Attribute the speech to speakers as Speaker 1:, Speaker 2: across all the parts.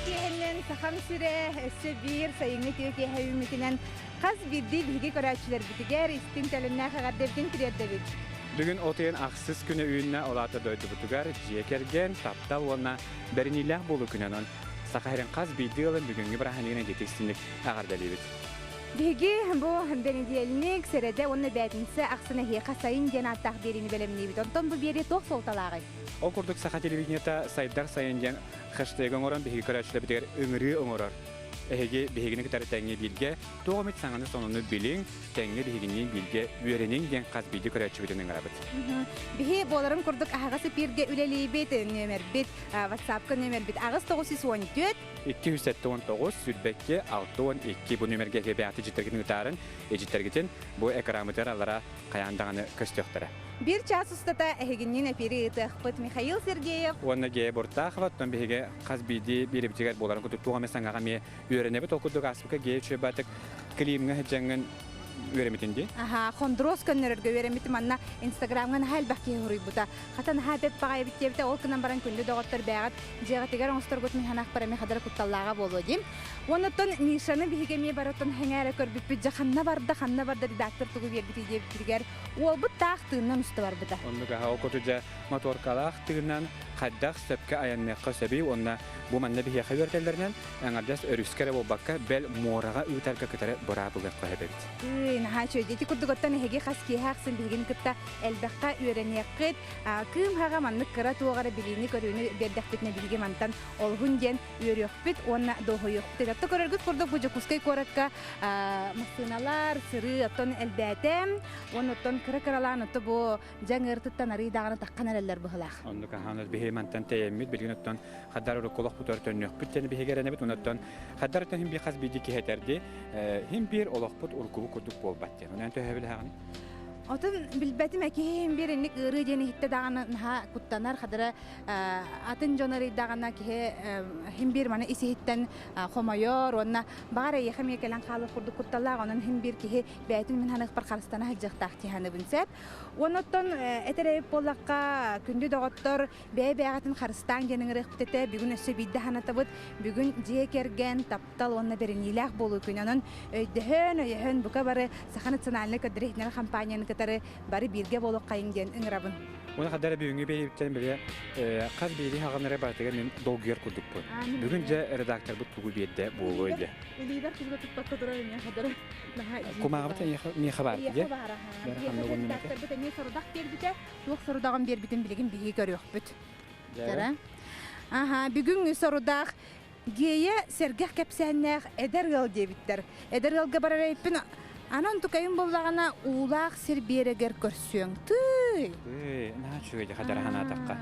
Speaker 1: Kihennen sahan süre bir sayıngı tüke hevimitinden kaz bildi bilgi koraçlar bitiger istin telenne kadevdin tiredevit.
Speaker 2: Bugün oteyen aksız günü üyünne olata doydu butugar jekergen taptal ona berinilah bolu künenon sakaheren kaz bildi olan bugünkü brahanine jetiksinlik agardalibit.
Speaker 1: Bilgi bu denizyelik serede onun betinse aksine hiye kasayın genat takdirini belemnibit. Ondan bu biri toh soltalağı.
Speaker 2: O kurduk sakah televizyonda saydar sayıncan hashtag'ın oran bilgi koraçlar bitiger öngürü öngörör. Ehege bihigini kitarı tenge bilge, doğumit sananı sonunu bilin, tenge bihigini bilge, üyerenin gen kaz bilgi koraçı bitinin arabıt.
Speaker 1: Bihi bolarım kurduk ağası pirge üleli bit nömer bit, WhatsApp'ka nömer bit, ağız 914
Speaker 2: 279 Südbekke 612 bu nömerge gebeyatı jittergini utarın, jittergitin bu ekranımıdır alara kayandağını köstöktara.
Speaker 1: Bir çağ ustata eheginin epiri ıtıqpıt Mikhail Sergeyev.
Speaker 2: Ona ge bortağıvat, ton bihige kaz bildi bir bitiger bolarım kutu tuğamesan ağamı öğrenebet okuduk asbıka ge çöbatık klimine hecengin öğremitindi.
Speaker 1: Aha, kondros könnererge öğremitim anna Instagram'dan hal bakıya huruyy buta. Hatan habet bağay bitjebite ol kınan baran küllü doğattır bağat. Jeğatigar onstır gut mihanak parami kadar kuttallağa boludim. Onatton nişanı bihigemiye baratton hengere körbüt jahanna barda redaktor tugu bir bitijebitiger. O bu tağtığından usta var buta.
Speaker 2: Onluga ha okutuca motor kalaq tığından qaddaq sepke ayanne qasabi onna bu manna bihi xabertellerden angardas örüskere bo bakka bel moraga üterke ketare borabıga qahebet.
Speaker 1: Naha çöydeti kurdugottan hege xaski haqsın bihigin kıtta elbaqqa öğreniyaqit. Kım haga manlık kıra tuğara bilini körüğünü berdaqbitne bilgi mantan olhun gen öğriyaqbit onna dohoyaqbit. Atta körergüt kurduk bu jakuskay koratka masınalar sırı atton elbetem. Onotton kıra-kıralan atta bu jangırtıttan arı dağını taqqan eller bıhılaq.
Speaker 2: Onluga hanız bihi mantan teyemmit bilgin otton xaddar kolaq bu törtönüq biteni bihi gerenebet onotton xaddartan him bi xaz bidi ki heterdi him bir olaqput urkubu kurduk bolbatyan. Onan töhebil haqni.
Speaker 1: Otun bilbetim ekihim bir inlik ırı jeni hitte dağını naha kuttanar xadara atın jonarı dağına ki him bir mana isi hitten xomayor onna bağara yaxam yekelen xalı kurduk kuttalla onun him bir ki beytin min hanıq bir xaristana hajjaq taqti hanı binsep onotton etereyip bollaqqa kündü doğottor bey-beyatın xaristan genin rıqbitete bugün össe bidde hanatabıt bugün jekergen taptal onna berinilaq bolu künanın öydehön buka barı saxanı sınalını kadrihner kampanyanı tarı bari birge bolup kayıngen ınırabın.
Speaker 2: Ona kadar büyüğünü beyipten bile kaz beyli haqanlara bartıgar men dolguyer kurduk bu. Bugünce redaktör bu tuğu beyde bu öyle.
Speaker 1: Lider kızga tutmakta durayım ya kadar.
Speaker 2: Kumağa bata ne haber diye.
Speaker 1: Redaktör bu ne sorudak bir bite, yok sorudağın bir bitin bilgin bilgi görüyor büt. Aha, bugün sorudak geye sergah kapsanlar edergal diye bitler. Edergalga bararayıpın anan tukayın bollağına uğlaq sir bereger körsüyün. Tüy!
Speaker 2: Ne çöğüce kadar hana takka.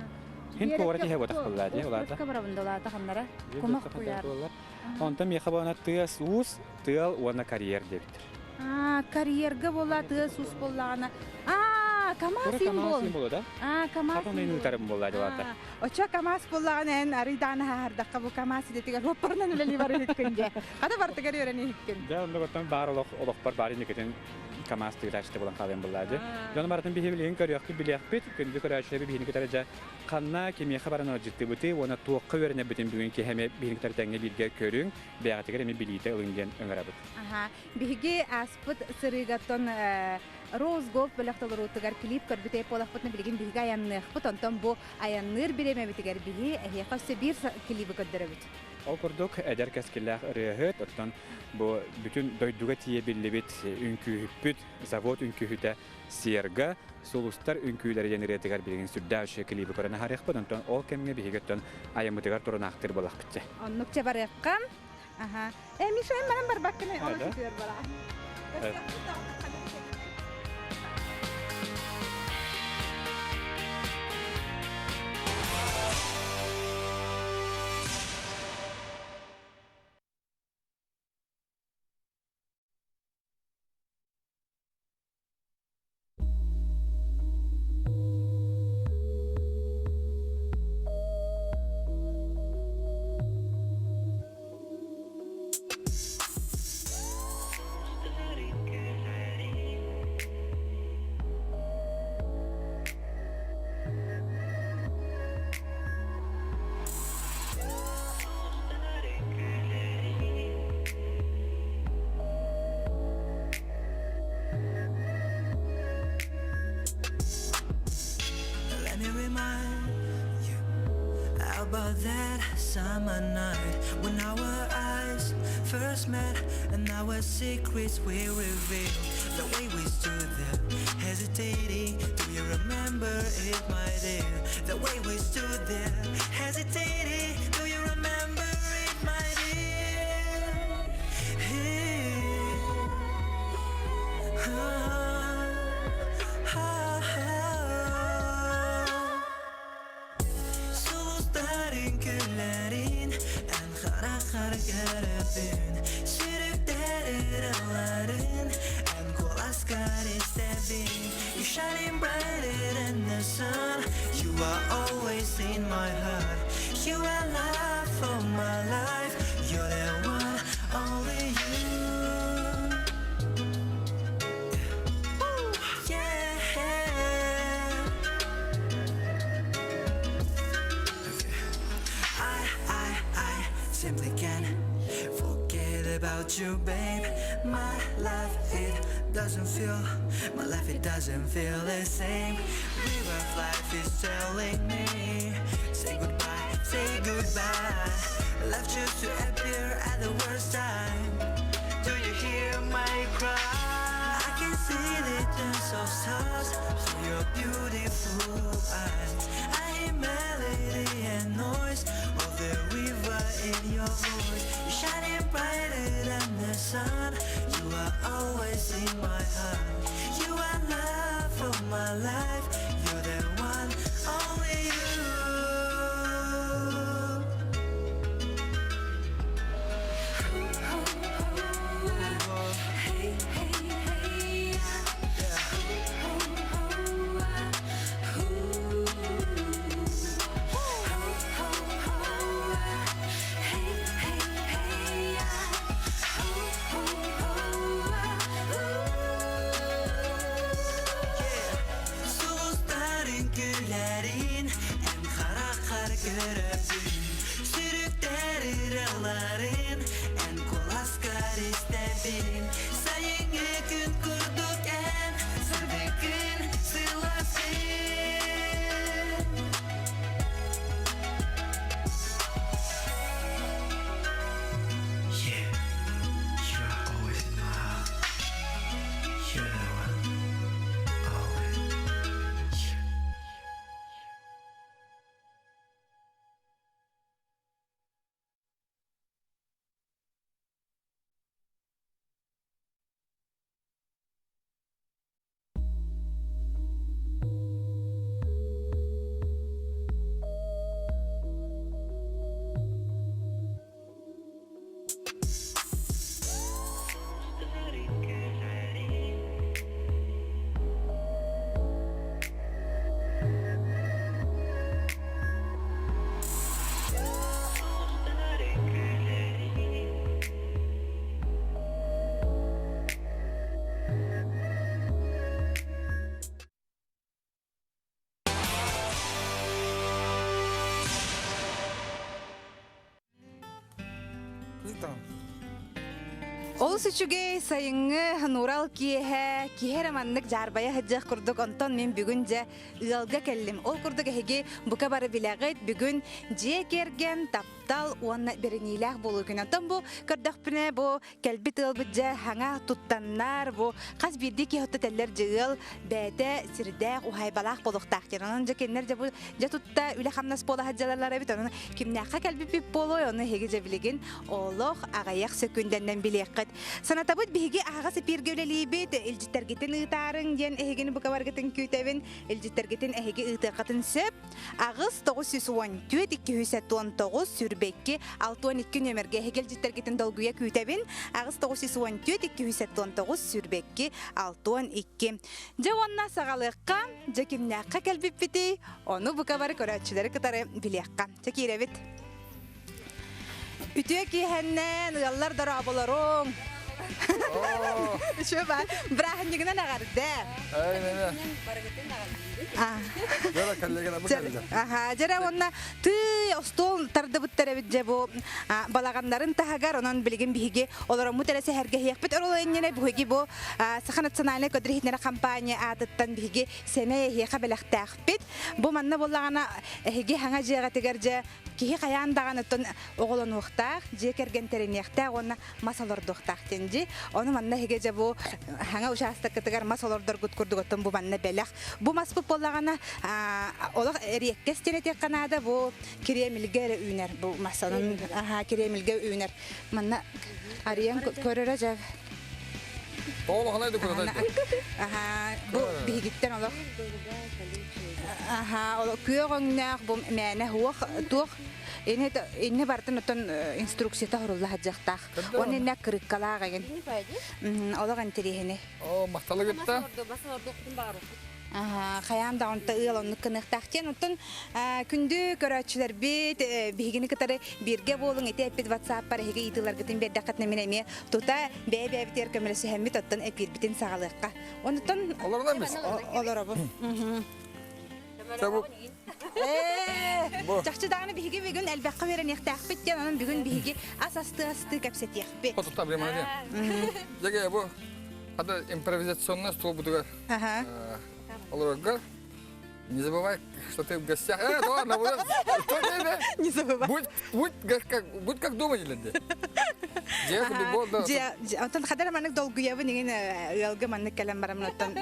Speaker 2: Hin kovarati hebo takılla diye olarda.
Speaker 1: Kırka barabında olar takımlara. Kumak kuyar.
Speaker 2: Ondan mekhabana tığas uus, tığal ona kariyer diye bitir.
Speaker 1: Kariyerge bolla tığas uus bollağına. Kamas simbol.
Speaker 2: Da.
Speaker 1: Kamas
Speaker 2: simbol. Kapının utarım bolla diyorlar.
Speaker 1: Oça kamas bollağına en arıdan hardakka bu kamas dediğer hopparnan üleli var hükünce. Hadi bartıgar öğreni hükün.
Speaker 2: Ya onda gotan bar olaq bari niketin kamas tığraştı bulan kalan bolladı. Canım baratın bihi bilin görüyor ki biliyaq bit gündü körəşəbi bihini kitaraca qanna kimi xabarını ciddi buti ona tuqqa verene bitin bugünkü heme bihini kitartanga bilge körün beğatigar heme bilite ılıngen öngərabıt.
Speaker 1: Aha, bihigi aspıt sırıgaton Rose Gold belaqtalar otugar klip körbüte polaqpıtını bilgin bihiga ayannıq. Butonton bu ayannır bireme bitigar bihi ehiqası bir klibi köddürübüt.
Speaker 2: O kurduk eder keskillah rıhıt ottan bu bütün doyduga tiye billibit ünkü hüppüt zavod ünkü hüte siyerga solustar ünküleri jenerietigar bilgin süddavşı klibi körene harıqpıt ontan ol kemge bihigetton ayamıtıgar torun aqtır bolaq bitse.
Speaker 1: Onnukça barıqqam. Aha. Mişoyim bana bar bakkını onu tutuyor bara.
Speaker 2: Evet.
Speaker 3: about that summer night when our eyes first met and our secrets were revealed? The way we stood there, hesitating. Do you remember it, my dear? The way we stood there, hesitating. Do you remember it, my dear? Sulusların güllerin en kara kara göründün. Sürükler araların en kol asgar istedin. You shining brighter than the sun. You are always in my heart. You are life for my life. You're the one, only you. Simply can't forget about you, babe. My life, it doesn't feel, my life, it doesn't feel the same. River of life is telling me, say goodbye, say goodbye. Love just to appear at the worst time. Do you hear my cry? I can see the dance of stars through your beautiful eyes. I hear melody and noise of the river in your voice. You're shining brighter than the sun. You are always in my heart. You are love for my life. You're the one, only you. Hey, hey, hey, yeah. Sulusların güllerin en kara kar göründün. Sürükler araların en kol asgar istedin. Sayıngı gün kurduk en sevdiğin sılasın. Yeah, you're always in my heart. You're the one, always. Yeah.
Speaker 1: Ол сүчүге сайыҥҥы Нурал киһэр маннык жарбая хыджах курдук онтон мен бүгүн же ыалга келлим. Ол курдук эһиги бука бары билегит бүгүн же керген таптал уанна беренилах болугун. Онтон бу кырдахпыне бу келбит ылбыт же хаңа туттаннар бу кас бирди ки хотта теллер жыыл бәте сирдэх ухайбалах болуктактыр. Онон же кеннер же бу же тутта үле хамнас бола хаджаларлар бит. Онун кимнәкка келбит бип болой оны эһиги же билигин олох агаяк сөкүндәннән билekket. Sanatабыт биһиги ағасы пиргөлелибет илжиттергетин ытарын ден эһигини букабаргытын күтебин илжиттергетин эһиги ытыкатын сөп агыс 914-219 сүрбекки 612 нөмерге эһигил життергетин долгуя күтебин агыс 914-219 сүрбекки 612 жаванна сагалыкка жекимнакка келбиппити ону букабар көрөчүлөр кытары билекка чекиребит Ütüye ki hennen yallar da rabolarım. Şu ben bırakın yine ne gardı?
Speaker 4: Aynen. Жара коллегалар бу коллега.
Speaker 1: Жара онна ты остол тарды буттара бит жабо балагандарын тагар онон билген биге олар мутересе херге япет оролайнене буги бу сахан национальный көдрихнера компания атыттан биге семей яха белахтахпит бу манна боллагана хиге ханга жага тегерже кихи каяндаган оттон оголон уктак жекерген теренехта онна масалордуктак тенди оны манна хиге жабо ханга участок тегер масалордор гуткурдук оттон бу манна белах бу маспут боллагана олар эреккестене тек канада бу кремилге үйнер бу масалын кремилге үйнер манна ариен көрөрө жав
Speaker 4: Тооло халайды көрөдө.
Speaker 1: бу бигиттен олар олар күйөгөңнөк бу мене хуак тук Инне бартын отон инструкцията хорулла хаджактах. Оны не кырыккалааген. Олаган терехене.
Speaker 4: Макталы кетти.
Speaker 1: Хаямда онта ыалонны кыныктахтен отон күндү көрөчүлөр бит бигини кытары бирге болуң этепит WhatsApp бар хеге итылар гытын бердакат неменеме тута бебе битер көмөлөсү хэммит оттон эпир битин сагалыкка. Онтон
Speaker 4: Олардан эмес.
Speaker 1: Оларабы.
Speaker 4: Табу.
Speaker 1: Жакчы даганы биги бүгүн элбекка берен яктакпыт ден анын бүгүн биги асты кепсет якпы.
Speaker 4: Фотота бремане. Жеге бу ада импровизационный стол будуга. Оларга не забывай, что ты в гостях. Ладно, что тебе?
Speaker 1: Не забывай.
Speaker 4: Будь как дома, Елена.
Speaker 1: Онтон хадар маннык долгуябы деген ыалгы маннык калам барамын оттон.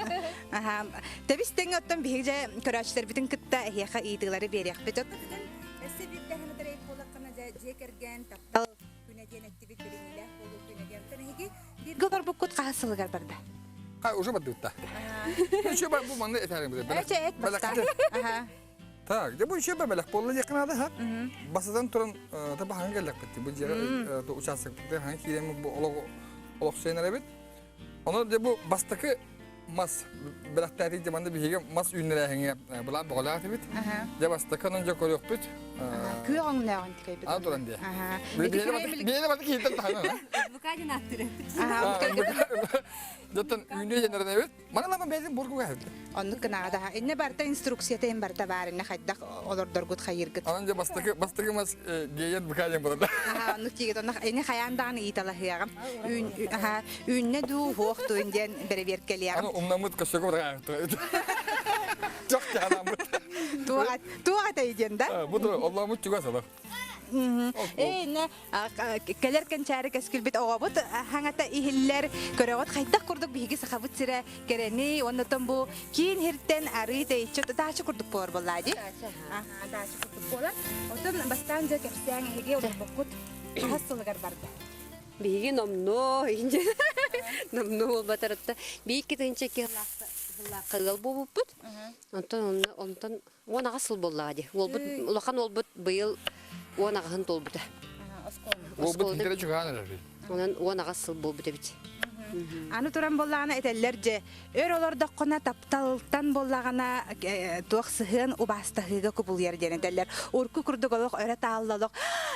Speaker 1: Тебистен оттон биге көрөчтөр бүтүн кытта эхяка ийдылары берек бит. Эсе биттен дерек болаккана жекерген таптал күнеден активит берилер болуп күнеден тенеги бир гор букут касылгар барда.
Speaker 4: Уже поддыта. Еще бы манны этарым биде. Так, де бу еще бабелак полла якнада ха. Басадан туран таба ханга лак бит. Бу жера то участок бит хан кирем бу олог сенер бит. Аны де бу бастакы мас белактары де манда биге мас үннере ханга була бола бит. Де бастаканын жок олок бит.
Speaker 1: Күйөңнөгөн тикебит.
Speaker 4: Туран де. Биеле бат кийтен тана.
Speaker 5: Букадин аттыры.
Speaker 4: Жотон үннө женерде бит. Мана безин бургуга хәлде.
Speaker 1: Онны кынада инне барта инструкция тем барта барына хайдак олордор гут хайыргыт.
Speaker 4: Анан бастакы мас геет букадин булда.
Speaker 1: Онны тигет онны инне хаяндагы итала хыягам. Үнне ду хокту инден берберкелиягам.
Speaker 4: Аны умнамыт кашыгы бар. Жок жанамыт.
Speaker 1: Туга тайден да?
Speaker 4: Буду Аллахмыт чуга сала.
Speaker 1: Не келеркен чары кескилбит ообут хаңата ихиллер көрөгөт хайдак курдук биги сахабыт сире керени оннотон бу кийин хиртен ары тейчөт даачы курдук бор боллади. Даачы курдук болар. Отон бастан же кепсең хеге бокут хасылгар барды.
Speaker 5: Биги номно инде. Номно батаратта бийки тенче керлакта. Кылгыл болуппут. Онтон онага сыл боллади. Олбут улахан олбут быйыл онагын толбута.
Speaker 4: Олбут интере чугана.
Speaker 5: Онан онага сыл болбута бит.
Speaker 1: Аны туран боллагана этеллерже өр олордо кона тапталтан боллагана туаксыгын убастыгыга кубул ярден этеллер урку курдуголок өрө тааллалок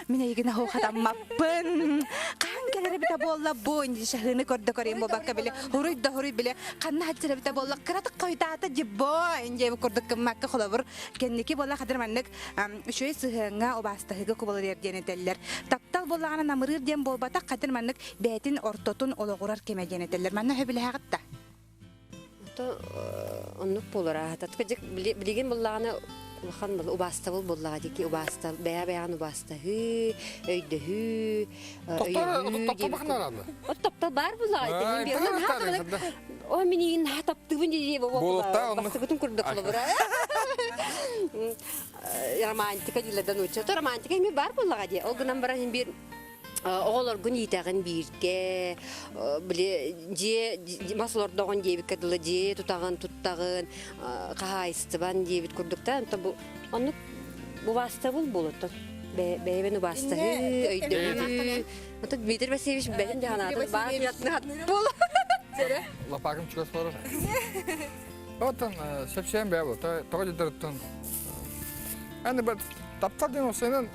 Speaker 1: мен ийгине хоохатаммаппын кан келери бите болла бу инди шахыны көрдө көрөм бабакка биле хуруй биле канна хачыра бите болла кыратык койдаата жибо инде курдук макка холобур кенники болла кадыр маннык үшөй сыгынга убастыгыга кубул ярден этеллер таптал боллагана намырыр дем болбата кадыр маннык бетин ортотун ологурар кеме Genetler manna höbile haqta.
Speaker 5: Onluk bolara tatqa jek bilgen bollagana ulxan bol ubastabul bollaga deki ubastal beyan ubasta hü öyde hü Topta bar bollaga ben o minin taptığın diye baba bastı bütün kurduk bura romantika dilden uçtu romantika mi bar bollaga diye o günden bara bir Oğlar gün yitağın birge, bile je maslordağın diye bir kadınla je tutağın, kahayıstıban diye bir kurdukta, tabi onu bu vasıta buluttu. Beyben vasıta öyle. Tabi bitir ve seviş benim de hanatı var yatını bul.
Speaker 4: La bakım çıkıyor sonra. Otan sepşen be bu, tabii durtun. Yani ben taptadın o senin.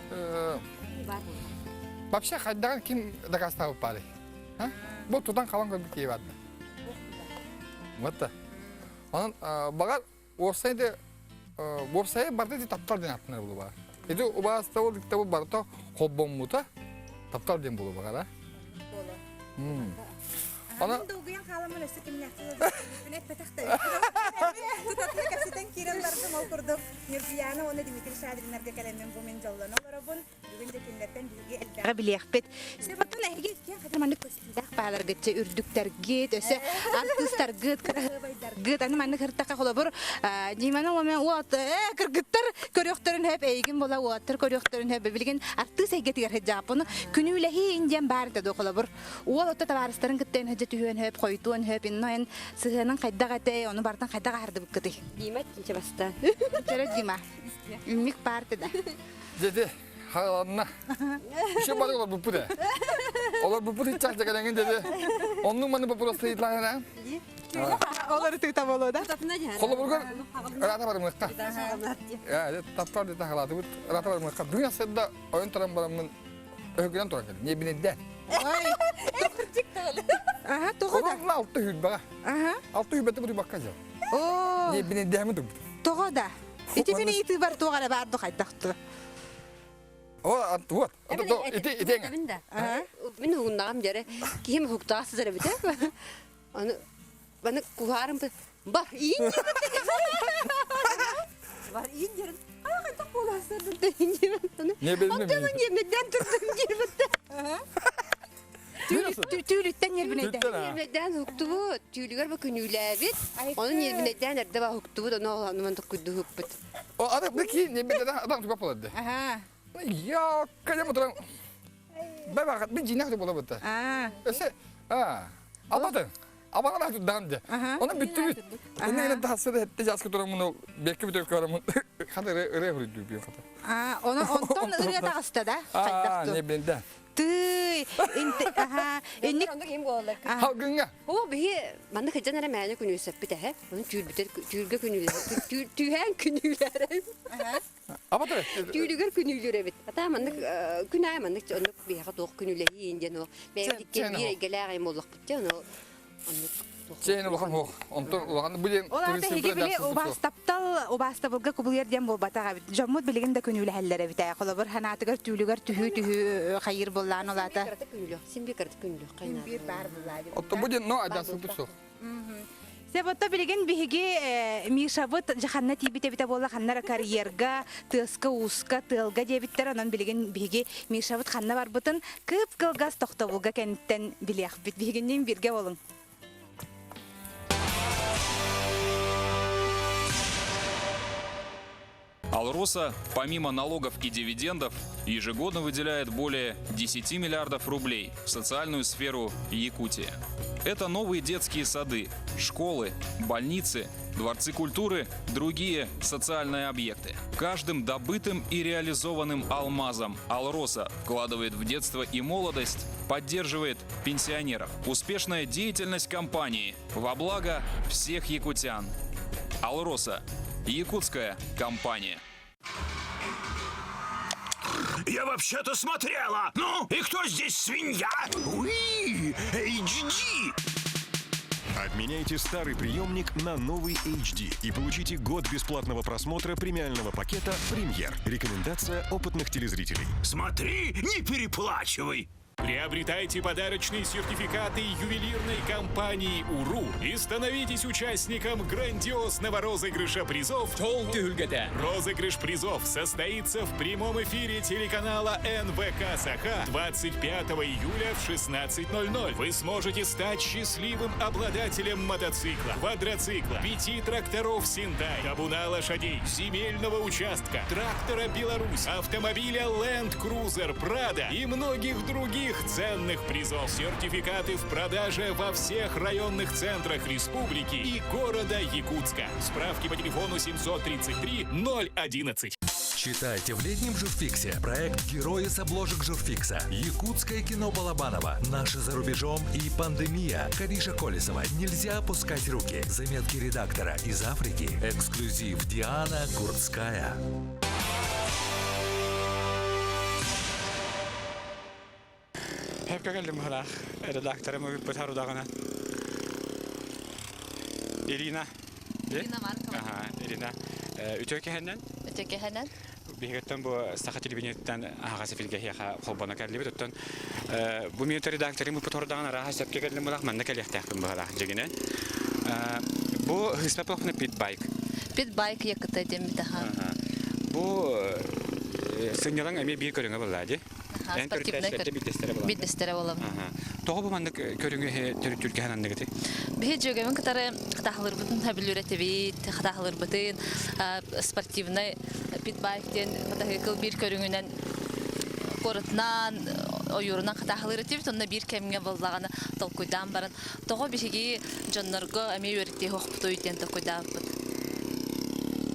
Speaker 4: Вообще, хайдаган ким дагастабы бары. Бу тудан калан көбүк кийип атты. Вот та. Анан багар Вебсайты вебсайт барда ди таптал ден аттынар болу бар. Эди убаста ол диктабы барда хоббоммута таптал ден болу бар. Ana
Speaker 1: Doğuyan kalamın üstü kimyasal net petahta. Tutatlı kaseten kiranlarda mal kurduk. Nirbiyana onu Dimitri Şadrinler'de kalemden bu men jollan. Olarabun bugün de kinlerden bilgi elde. Biliyakpet. Sebatın ehgi ya kadar manlık kostidak bağlar gitçe ürdükler git öse artistler git git anı manlık hırtaka kolabur. Cimana o men o kırgıtlar körüktörün hep eygin bola o atır körüktörün hep bilgin artist ehgi tigar hecapını günülehi incem bağırda do kolabur. O otta tavaristlerin gitten tühün hep koytuğun hep innoyen sıhhanın kaydağı ete onu bardan kaydağı hardı bu kıdı.
Speaker 5: Dimet kinçe basta.
Speaker 1: Çere dima. Ünlük partide.
Speaker 4: dedi halanına. Bir şey var olur bu da. Olur bu hiç çakacak adamın dedi. Onun manı bu burası itlan ya.
Speaker 1: Olur tutam olur da.
Speaker 4: Kolla burger. Rata var mı kah? Ya taptar dedi halatı bu. Rata var mı kah? Dünya sedda oyun taran baramın öğünden toran geldi. Niye bine de?
Speaker 1: Ay. Aha, toğda.
Speaker 4: Onun altı hüd bana.
Speaker 1: Aha.
Speaker 4: Altı hübete buraya bakacağım.
Speaker 1: Oo.
Speaker 4: Niye bine de mi dur?
Speaker 1: Toğda. İçine itibar toğara bardı kaydaktı.
Speaker 4: O attı bu. İti.
Speaker 5: Ben hukundağım jere. Kim hukuktağız jere bite. Onu bana kuharım bah iyi. Var iyi jere. Ay kaydak bolasın da ince ben.
Speaker 4: Niye benim mi?
Speaker 5: Ondan yemekten turdum jere bite.
Speaker 1: Tüylükten yerbineydi.
Speaker 5: Yemekten huktu bu. Tüylüger bakın ülevit. Onun yerbineyden nerede var huktu bu da ne olan ben tukuddu hukbut.
Speaker 4: O adam ne ki? Niye bine de adam tutup yapaladı.
Speaker 1: Aha.
Speaker 4: Ya kaya motoran. Ben bir cinak da bulamadı.
Speaker 1: Aa.
Speaker 4: Öse. Ha. Amadın. Abana da tutan de. Onun bitti. Ne daha sonra hette jaskı durumun belki bir döküyorum. Kadar öyle hırdı bir kadar.
Speaker 1: Aa, onu ondan ırıya da hasta da.
Speaker 4: Aa, ne bende.
Speaker 1: Tüy. İnte aha. Enlik.
Speaker 5: Kim golak?
Speaker 4: Halkınga.
Speaker 5: O bir bana kaçanlara meyne günü sepite he. Onun tülge günüler. Tühen günüler.
Speaker 4: Amadın.
Speaker 5: Tülger günüler evet. Hatta bana günay bana onu bir hafta doğ günüler yiyince no. Ben dikke bir geler molak bitti no.
Speaker 4: Çeyne ulan ho. Ondan bu diyen
Speaker 1: Olarda hege bile o bastabılga kubul yerden bol batağa bit. Jammut bilgin de könüyle hellere bit. Kolabur hanatıgar tüylügar tühü hayır bollan olata.
Speaker 5: Sen bir kartı günlü kaynar.
Speaker 1: Bir bar bulladı.
Speaker 4: Oto bu diyen no adası bu so.
Speaker 1: Sebatta bilgin bihige mişabıt jahanna tibite bite bolla xannara kariyerga tıska uska tılga jebitler anan bilgin bihige mişabıt xanna bar butun kıp kılgas toxtabulga kentten bilyak bit bihigenin birge olun.
Speaker 6: Алроса, помимо налогов и дивидендов, ежегодно выделяет более 10 миллиардов рублей в социальную сферу Якутии. Это новые детские сады, школы, больницы, дворцы культуры, другие социальные объекты. Каждым добытым и реализованным алмазом Алроса вкладывает в детство и молодость, поддерживает пенсионеров. Успешная деятельность компании во благо всех якутян. Алроса. Якутская компания.
Speaker 7: Я вообще-то смотрела. Ну, и кто здесь свинья? Уи, HD.
Speaker 8: Обменяйте старый приемник на новый HD и получите год бесплатного просмотра премиального пакета «Премьер». Рекомендация опытных телезрителей.
Speaker 7: Смотри, не переплачивай.
Speaker 9: Приобретайте подарочные сертификаты ювелирной компании «Уру» и становитесь участником грандиозного розыгрыша призов. Розыгрыш призов состоится в прямом эфире телеканала НВК «Саха» 25 июля в 16:00. Вы сможете стать счастливым обладателем мотоцикла, квадроцикла, 5 тракторов «Синдай», табуна лошадей, земельного участка, трактора «Беларусь», автомобиля Land Cruiser Prado и многих других ценных призов. Сертификаты в продаже во всех районных центрах республики и города Якутска. Справки по телефону 733 011.
Speaker 10: Читайте в летнем журфиксе проект «Герои с обложек журфикса». Якутское кино Балабанова. Наши за рубежом и пандемия. Кариша Колесова. Нельзя опускать руки. Заметки редактора из Африки. Эксклюзив Диана Гурцкая.
Speaker 2: Hep geldim hala. Redaktöre bir pıtar udağına. Irina. Irina var. Aha. Ирина, үтөкеһеннән
Speaker 5: Өтекеһенен.
Speaker 2: бигеттен бу саха телевидениеттен агасы филге хия холбана кәрлебе тоттан бу минут редакторы мы потордан ара хасап кегелем булак манна кәлехтәхтем була дигене. Бу хисаплыкны питбайк.
Speaker 5: Питбайк якыта демитаха.
Speaker 2: Бу сынялан эми бир көрүнгө булады.
Speaker 5: Бидестере болам.
Speaker 2: Тогы бу манна көрүнгө түркәһәнән дигете.
Speaker 5: Бе жөгөмөн кытары кытахлыр бутун табилүрәте бит, кытахлыр бутын спортивный питбайктен кытахыл бир көрүнгөнөн корытнан оюрунан кытахлыр бит, онда бир кемге боллаганы толкуйдан барын. Тогы бишеги жоннорго эми өрөтте хокпуту үтен толкуйдан бут.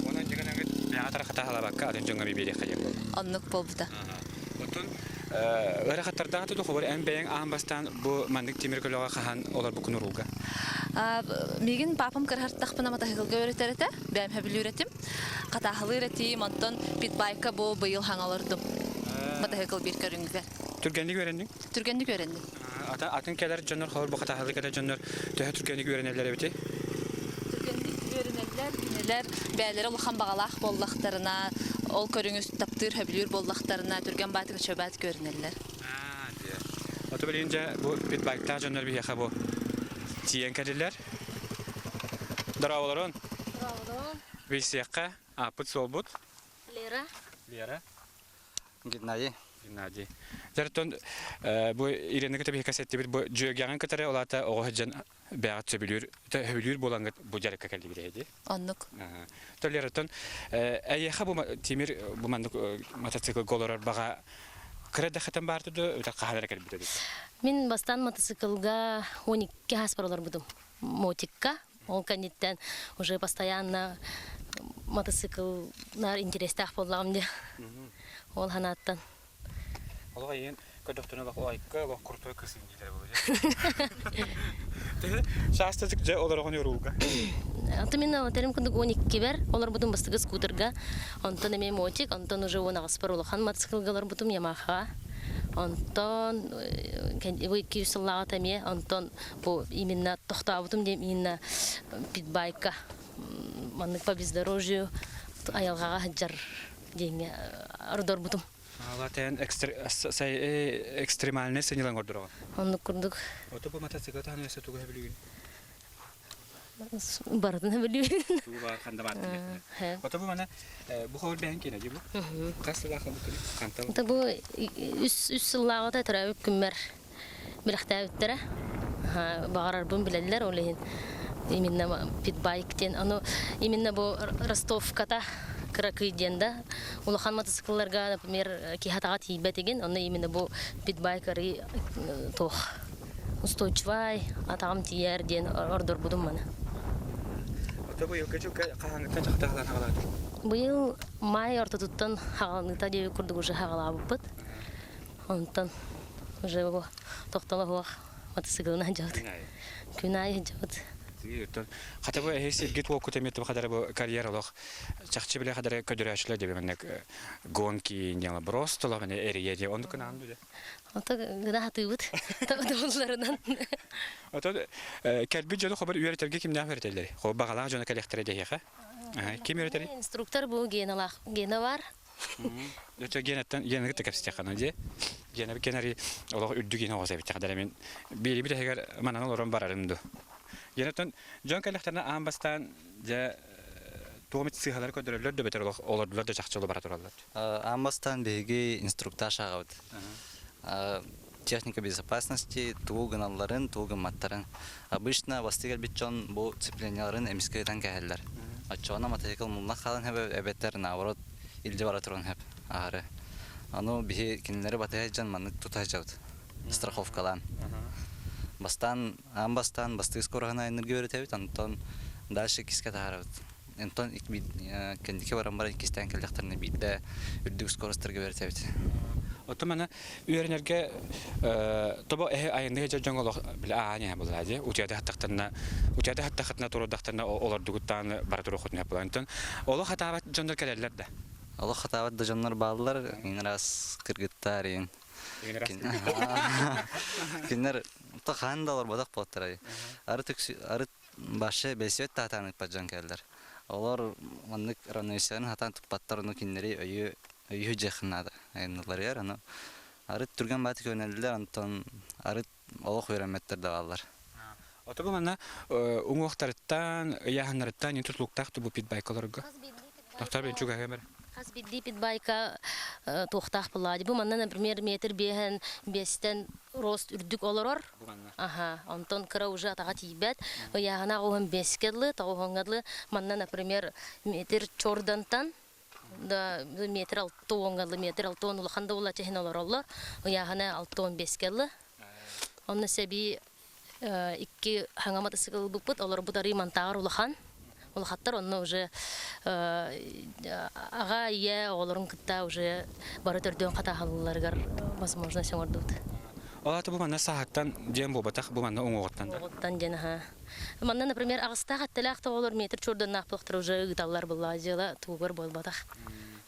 Speaker 2: Онан жигенеге ягатар кытахала бакка атын жонга бибере кайып бол.
Speaker 5: Оннук болбута.
Speaker 2: Отун ырахаттарда да хобор эм бең амбастан бу мандык темиркөлөгө кахан олар бу күнүрулга.
Speaker 5: Мигин папам кырхартахпына матахылга өретерете, бәм хабилүретим. Катахлы өретим, онтон питбайка бу быйыл хаңалырдым. Матахыл бир көрүнгө.
Speaker 2: Түргенди көрөндүң?
Speaker 5: Түргенди көрөндүм.
Speaker 2: Атын келер жоннор хобор бу катахлы келер жоннор төһө түргенди көрөнөлөр бити.
Speaker 5: Түргенди көрөнөлөр, бәләре улхан багалах боллактарына, ол көрүңүс таптыр хабилүр боллактарына түрген батыгы чөбәт көрөнөлөр.
Speaker 2: Ото белинже бу питбайкта жоннор бияха бу тиен кәделер. Драволорон.
Speaker 5: Браво.
Speaker 2: Висекка, апыт солбут.
Speaker 5: Лера.
Speaker 4: Геннадий.
Speaker 2: Жартон бу иренеге табиһи кассетте бу жөгәгән кытары олата огыҗан бәгат төбүлүр булангат бу жарыкка кәлди биреди.
Speaker 5: Оннук.
Speaker 2: Толератон әйәхә бу тимир бу мандык мотоцикл голорар бага кредә хәтәм барды да каһалар кәлби биреди.
Speaker 11: Мин бастан мотоциклга 12 хаспарлар будым. Мотикка, он каниттен уже постоянно мотоциклнар интерестах боллагымды. Ол ханаттан.
Speaker 2: Олга ен көдөктөн айкка ва куртой кысын дилер болду. Шастык же оларгын юрулга.
Speaker 11: Аты мен атерим күндүк 12 бер, олар будым бастыгы скутерга. Онтон эме мотик, онтон уже он аспар улахан мотоциклгалар будым Ямаха. Онтон вы кирсыллага теме, онтон бу именно токтабытым дем именно питбайка. Маннык по бездорожью аялгага хаджар деңе ардор бутум.
Speaker 2: Алатен экстремальный сенилан гордурга.
Speaker 11: Онны курдук.
Speaker 2: Ото бу мотоцикл танысы туга билген.
Speaker 11: Бардын билген.
Speaker 2: Туга канда барды. Ото бу мана бу хор бен кине жибу. Касыла хабы кантал.
Speaker 11: Ото бу үс сыллагыда тара күммер. Билахта үттера. Багарар бун билелер олейин. Именно питбайктен, аны именно бу Ростовката кракыйденда улахан мотоциклларга, например, кихатага тибетеген, аны именно бу питбайкары тох устойчивый атагам тиерден ордор будум мана.
Speaker 2: Ото бу юкачу каханга чактагалан хагалат.
Speaker 11: Быйыл май ортотуттан хагалныта деп курдук уже хагалабыппыт. Онтан уже бу токтолого мотоциклына жабыт. Күнай жабыт.
Speaker 2: Хата бу эсеп гит вок көтөмөтө кадар бу карьералык чакчы беле кадар көдөрөчлөр деп менек гонки нела просто ла мене эрие деп ондук анду де.
Speaker 11: Ото гыда хатыбыт. Тодолларынан.
Speaker 2: Ото калби жолу хабар үйрөтөргө кимден беретелер? Хо багалаа жона коллекторе дейха. Ким үйрөтөр?
Speaker 11: Инструктор бу гена бар.
Speaker 2: Ото генеттен текапстехана де. Генери олог үддүгүнө оза бит кадар мен бери бир эгер манан олорон барарымды. Генеттен жон коллекторна амбастан же туомит сыгалар көдөрөлөр да бетер олордулар да жакчылы бара туралар.
Speaker 12: Амбастан беги инструктаж агат. Техника безопасности, тугыналларын, тугыматтарын. Обычно вастыгал битчон бу цепленияларын эмискейден кәһәлләр. Ачуана мотоцикл мулла калын хәбе әбәттәр наоборот илде бара турган хәп. Ары. Аны бихи кинләре батая жан манны тутажат. Страховкалан. Амбастан бастыгы скорогана энергия өретәбит, антон дальше кискә таарабыт. Антон икби кендике барамбар кистән келдәхтәрне бидә үрдүк скоростырга өретәбит.
Speaker 2: Ото мана үйренерге тобо айында жонголок биле anya булады. Утяда хаттахтна турудахтана олар дугуттан бара турухутна булантын. Оло хатабат жондор келелер да.
Speaker 12: Оло хатабат да жондор баалар, инрас кыргыттарын. Кинер тахандалар бодак поттарай. Ары башы бесет татанып баджан келдер. Олар маннык ранысян хатан тупаттарны киндери өйү жахнада. Айнылар яр аны. Арыт турган бат көнелдер антон арыт олох өйрәмәттер даваллар.
Speaker 2: Ото бу мана уңуктарыттан, яһаннарыттан интутлуктак тубу питбайкаларга. Доктор бен чуга гэмер.
Speaker 11: Хас бидди питбайка тохтах булади. Бу манна, например, метр бehen бестен рост үрдүк олорор. Ага, антон кыра уже атага тибет. Яғана оған бескедлы, тауғангадлы. Манна, например, метр чордантан да метр алты оңгадлы, метр алты он улаханда ула техин олороллар. Яғана алты он бескедлы. Онны себи икки хаңаматы сыкыл бұппыт, олар бұтары мантағар улахан. Улахаттар онны уже ага ие оларын кытта уже бары төрдөн ката халыларгар возможность ордут.
Speaker 2: Олаты бу манна сааттан дем бобатак бу манна оңоғыттан да.
Speaker 11: Оңоғыттан жена. Манна, например, ағыстақ аттелақта олар метр чордан нақпылықтыр уже ұталар бұлла жела туғыр болбатақ.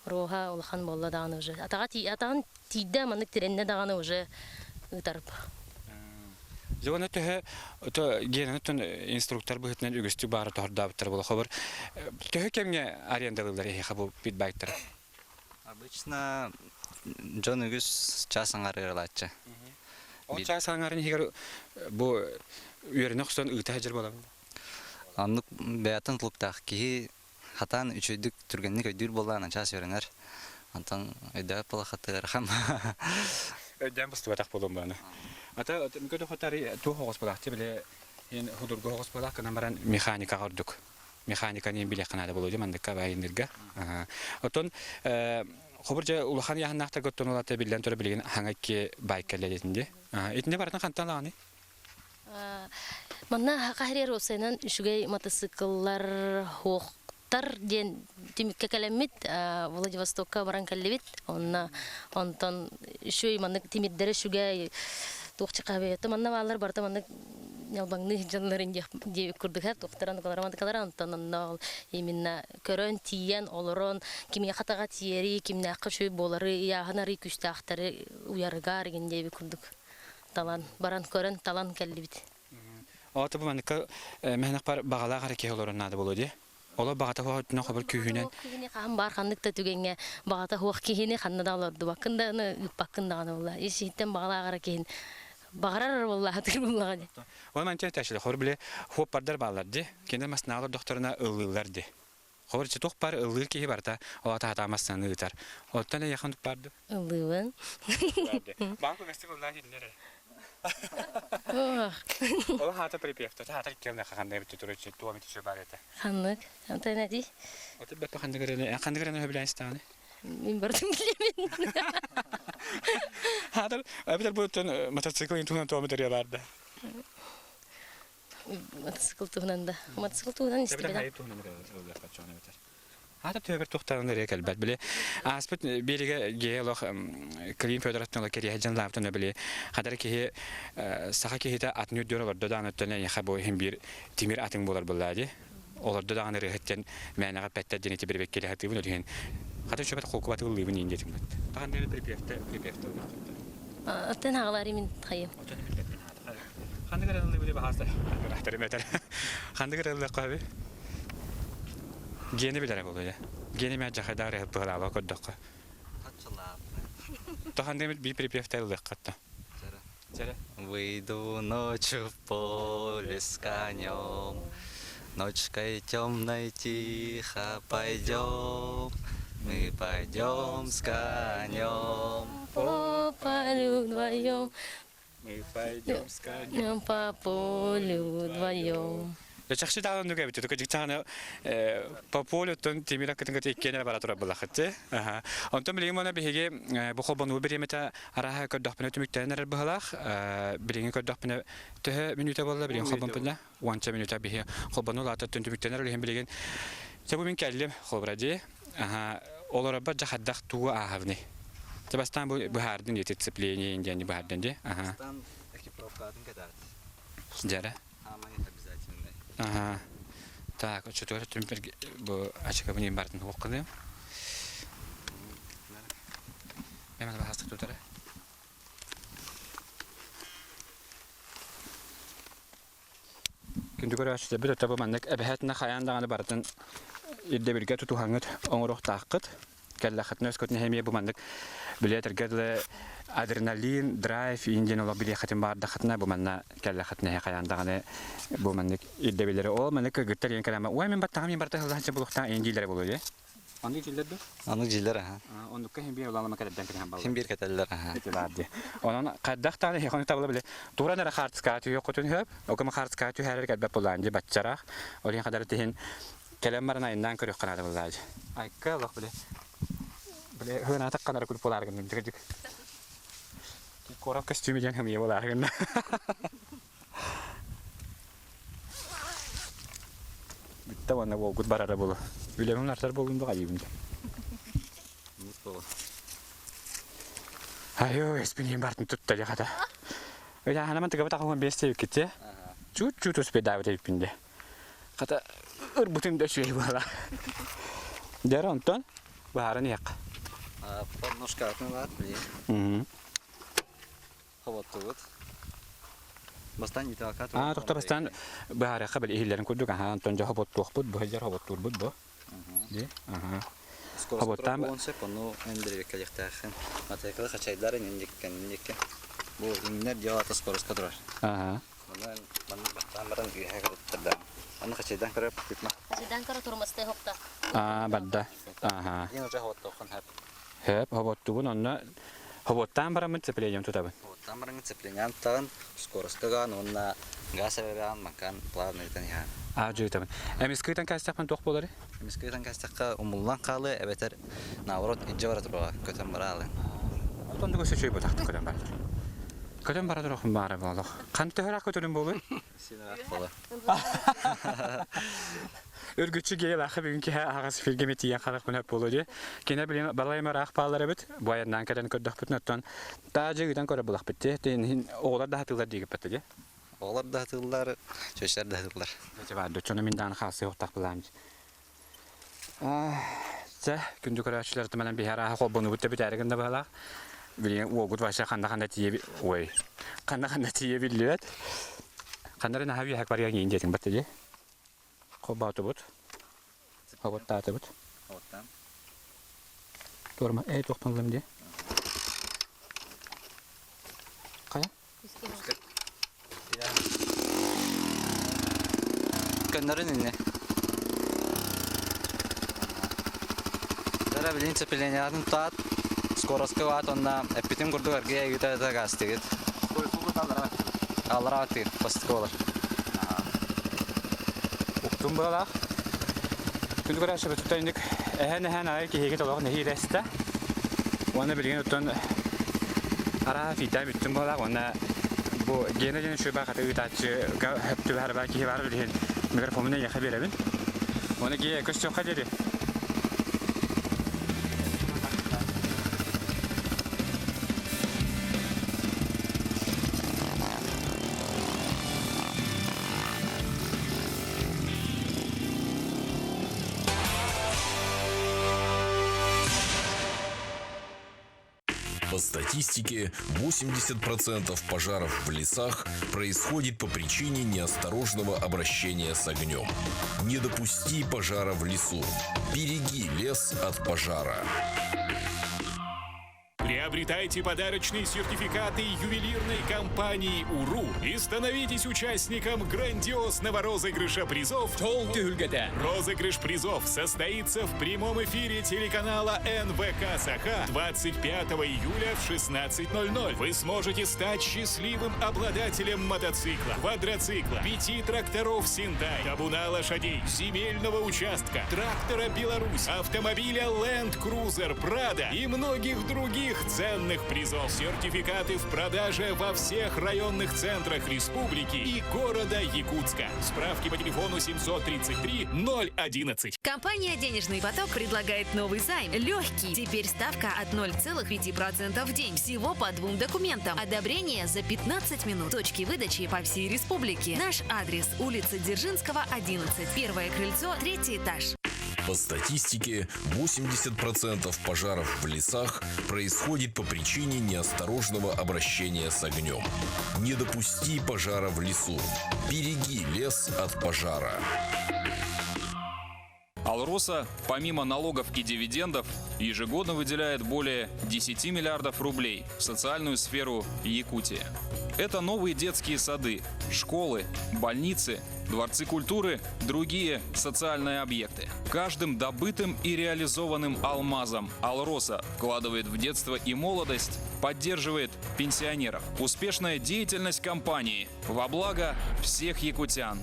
Speaker 11: Роға улахан болла дағаны уже. Атағын тиді маннык теренне дағаны уже ұтарып.
Speaker 2: Жогона төһө генен инструктор быһытнан үгүстү бары тордабыттар була хабар. Төһө кемге арендалылар эха бу питбайктар.
Speaker 12: Обычно Джон үгүс часаңарылачы.
Speaker 2: Ол часаңарын хигер бу үйрөнөк сон ыта хажыр болам.
Speaker 12: Аннык бәятын тулуктак ки хатан үчөйдүк түргенник өйдүр боллан час үйрөнөр. Антан өйдө палахатыр хам.
Speaker 2: Өйдөн бусту батак болом баны. Ата мүмкін хотары ту хоғыз болақ біле ен худурга хоғыз болақ канамаран механика гордук. Механика нен биле канада болуды мандыкка байындырга. Отон хобыр же улахан яхнакта готтон улата билен төрө билген хаңакке байкаллетинде. Этинде баратын канталаганы?
Speaker 11: Манна кахрер осенан үшүгей мотоцикллар хоқтар ден тимикке келемит Владивостокка баран келлебит. Онтон үшөй маннык тимирдере шүгей Тухчы кабеты манна балар барта манна ялбаңны жанларын деп күрдүк токтаран калар антоннан именно көрөн тиен олорон кимге хатага тиери кимне акчы болары ягынары күстактары уярга деген деп күрдүк. Талан баран көрөн талан келдибит.
Speaker 2: Ата бу манка мехнак бар багала гареке олорунады болуди. Ола багата хоотно хабар күйүнен.
Speaker 11: Күйүнө кам бар хандыкта түгенге багата хоок кийини ханнада аларды бакында ыппакында болла. Ишиттен багала гарекен Бағарар болла, тыр болла.
Speaker 2: Ол манча тәшілі, қор біле хоп бардар балар де, кенде масыналар докторына ылылар де. Қор че тоқ бар ылыл кейі барда, олата атамастан ылытар. Олттан яқын тұп барды?
Speaker 11: Ылылын.
Speaker 2: Банку мәсті болла хилдері. Ол хата припевті, хата келіне қағанда бітті тұрычы, туа метіші бар еті.
Speaker 11: Қанлық, қантай нәді?
Speaker 2: Оты бәпі қандығырыны өбіләйістағаны?
Speaker 11: Мен бардым білемін.
Speaker 2: Hader, öbür boyutun motosikl intuğundan toğmadır vardı.
Speaker 11: Motosikl tuğundan istedi.
Speaker 2: Hayır tuğundan öyle kaçağını biter. Hader töber tuğtanın oraya kelbet bile. Aspet birige geyloq Krim Federasyonu keriye janlavtan bile. Hader ki saha ki hita atnıyor diyor var dodan ötene yaxabo hem bir timir atın bolar bulladı. Olar dodan rehetten mena pette deneti bir bekkeli hatı bunu diyen. Hatta şöyle kokubatı ılıyım incetim. Daha ne pripefte.
Speaker 11: Aten ağları min hayım.
Speaker 2: Hangi ılıyım diye bahasta. Ahtarım yeter. Hangi ılıyım kahve? Gene bilir böyle. Gene mi acaba kadar hep böyle hava koyduk. Daha ne bir pripefte ılıyım katta.
Speaker 12: Выйду ночью в поле с конем, ночкой темной тихо пойдем. Мы пойдем с конем
Speaker 11: по полю вдвоем.
Speaker 2: Мы пойдем с конем
Speaker 11: по полю вдвоем.
Speaker 2: Я чахши дал нуга бит, только дикчана по полю тон тимира катынга теккене баратура булахатте. Ага. Антон билимона биге бу хобон уберемета араха коддохпна түмүктенер бахалах, билинге коддохпна тө минута болла билин хобон пулла. 1 минута биге хобону лата түмүктенер лем билген. Себу мен келдим хобради. Ага, оларба жахаддах туга ахавни. Себастан бу хардын дисциплине индияни бу хардын де. Ага.
Speaker 12: экипировкадын кедат.
Speaker 2: Жара.
Speaker 12: Амани обязательно.
Speaker 2: Ага. Так, четвертый тумпер бу ачка бунин бартын окудым. Мен бахастык тутара. Күндүгөр ачты бир таба мандык эбехетне хаянда бартын иддебирге тутухаңыт оңорох тааққыт кәлләхәтнәс көтне хемия бу мандык билетер гәдле адреналин драйв инден ола биле хәтем бар да хәтнә бу манна кәлләхәтнә хәяндагы бу мандык иддебиләре ол мандык гыттар ен кәләмә уй мен баттагы мен барта хәләчә булыкта индиләре булды. Аны җилләр бу?
Speaker 12: Аны җилләр ха.
Speaker 2: Аны кем бир улалама кәләдән кергән бала.
Speaker 12: Кем бир кәтәлләр ха.
Speaker 2: Этибадди. Онан каддактан яхын табыла биле. Турана хартска тю йокытын хөп. Окыма хартска тю һәр кәлбә буланҗы батчарак. Олин кадәр тиһин кәләм барына иннән көрөк канады булды. Ай калык биле. Биле хына такканар күп булар гын дигәҗик. Корак костюме дигән һәм булар гын. Битте вана бу гуд барара булу. Билемем нартар булган буга дибин. Айо, эспинем бартын тутта жаката. Өйдә ханаман тыгы тагын бесте китте. Чут-чут успеда вот пинде. Ката ырбутын да шей бала. Дер Антон, барын як.
Speaker 12: Подножка атнылар, били. Хават тут. Бастан итакат.
Speaker 2: Тохта бастан бары кабыл иһилләрен күрдүк. Антон жа хават тохпут, бу җар хават турбут бу. Ди.
Speaker 12: Хаваттан онсе пону эндерге калектахын. Матекалы хачайдар индиккен. Бу иннер жавата скороска турар.
Speaker 2: Ага.
Speaker 12: Ман баттан үйгә керттердем. Аны хачайдан кереп китмә.
Speaker 11: Хачайдан кереп тормасты хокта.
Speaker 2: Бадда. Ага.
Speaker 12: Ин уже хават тохын хәп.
Speaker 2: Хәп хават тубун онна хаваттан барамын цеплением тутабын.
Speaker 12: Хаваттан барамын цеплением тагын скоростага онна гасабан макан плавный таня.
Speaker 2: Җыйтабын. Эмискейтен кастапын тох болары?
Speaker 12: Эмискейтен кастакка умуллан калы, эбетер наоборот иҗбара турга көтөн баралы.
Speaker 2: Антон дугы сөчөй бутакты көтөн бар. Көтөн бара турган бары болдук. Канты хәрәк көтөнүм болду?
Speaker 12: Синак болду.
Speaker 2: Өргүчү гел ахы бүгүнкү агас филгеме тиян калак менеп болду. Кене билем балайма рах паллары бит. Буяндан каден көддөк бүтүн оттон. Тажыгыдан көрө булак битти. Тен оглар да хатылар дигип битти.
Speaker 12: Оглар да хатылар, чөчлөр да хатылар.
Speaker 2: Жаба дөчөнө миндан хасы октак булам. Зә күндү көрәчләр менен бихара хобуну бүтә битәргәндә бала. Билен огут баша канда тие ой. Канда тие билет. Канда на хави хак барган инде тин битти. Хобату бут. Хобаттаты бут.
Speaker 12: Хобаттан.
Speaker 2: Турма токтондым ди. Кая?
Speaker 12: Көннәрен инне. Дара билен цеплениятын тат. Скоростка ват онна эпитем курду аргия юта да гастигит. Алрати постковар.
Speaker 2: Уктум бала. Күндү көрәшә бутайник. Әһән ай ки хегет алган хиреста. Вана билген оттон ара фита биттим бала вана бу генерен шуба ката үтачы хәптү бар баки бар билген микрофонны яха беребин. Вана ге көчтө кадери.
Speaker 13: По статистике, 80% пожаров в лесах происходит по причине неосторожного обращения с огнем. Не допусти пожара в лесу. Береги лес от пожара.
Speaker 9: Приобретайте подарочные сертификаты ювелирной компании «Уру» и становитесь участником грандиозного розыгрыша призов. Розыгрыш призов состоится в прямом эфире телеканала НВК «Саха» 25 июля в 16:00. Вы сможете стать счастливым обладателем мотоцикла, квадроцикла, 5 тракторов «Синтай», табуна лошадей, земельного участка, трактора «Беларусь», автомобиля Land Cruiser Prado и многих других ценных призов. Сертификаты в продаже во всех районных центрах республики и города Якутска. Справки по телефону 733-011.
Speaker 14: Компания «Денежный поток» предлагает новый займ. Легкий. Теперь ставка от 0,5% в день. Всего по 2 документам. Одобрение за 15 минут. Точки выдачи по всей республике. Наш адрес: улица Дзержинского, 11. Первое крыльцо, 3-й этаж.
Speaker 13: По статистике, 80% пожаров в лесах происходит по причине неосторожного обращения с огнем. Не допусти пожара в лесу. Береги лес от пожара.
Speaker 6: Алроса, помимо налогов и дивидендов, ежегодно выделяет более 10 миллиардов рублей в социальную сферу Якутии. Это новые детские сады, школы, больницы, дворцы культуры, другие социальные объекты. Каждым добытым и реализованным алмазом Алроса вкладывает в детство и молодость, поддерживает пенсионеров. Успешная деятельность компании во благо всех якутян.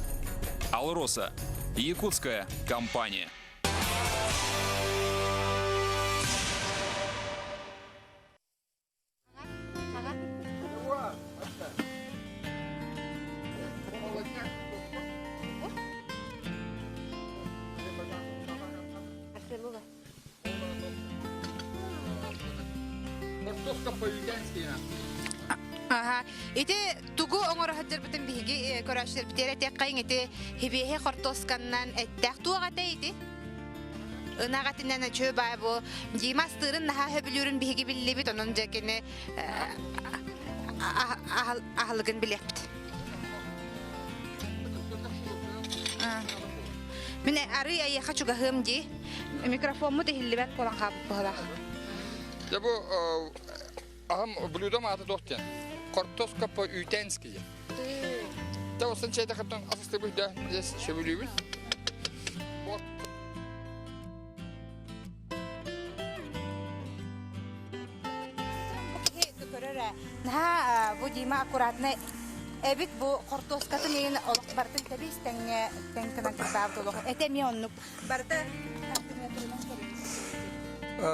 Speaker 6: Алроса. Якутская компания.
Speaker 1: Ага. Ите тугу оңор хаджар битен биги көрәшер битере тек кайын ите хибеhe кортосканнан эттәк туагата ите. Ынагатыннан чөбай бу димастырын наха хөбүлүрүн биги билли бит онун жакене ахлыгын билепт. Менә ары ая хачуга хымди микрофонму дехиллебет болан кабып була.
Speaker 4: Я бу ахам блюдо мата доктен. Картошка по-ютенски. Да, вот сначала так потом осталось да, здесь шевелюсь. Вот.
Speaker 1: На, будима аккуратно. Эбит бу картошкаты мен олох бартын табис теңе теңкенен кабап толох. Этеми оннук. Барта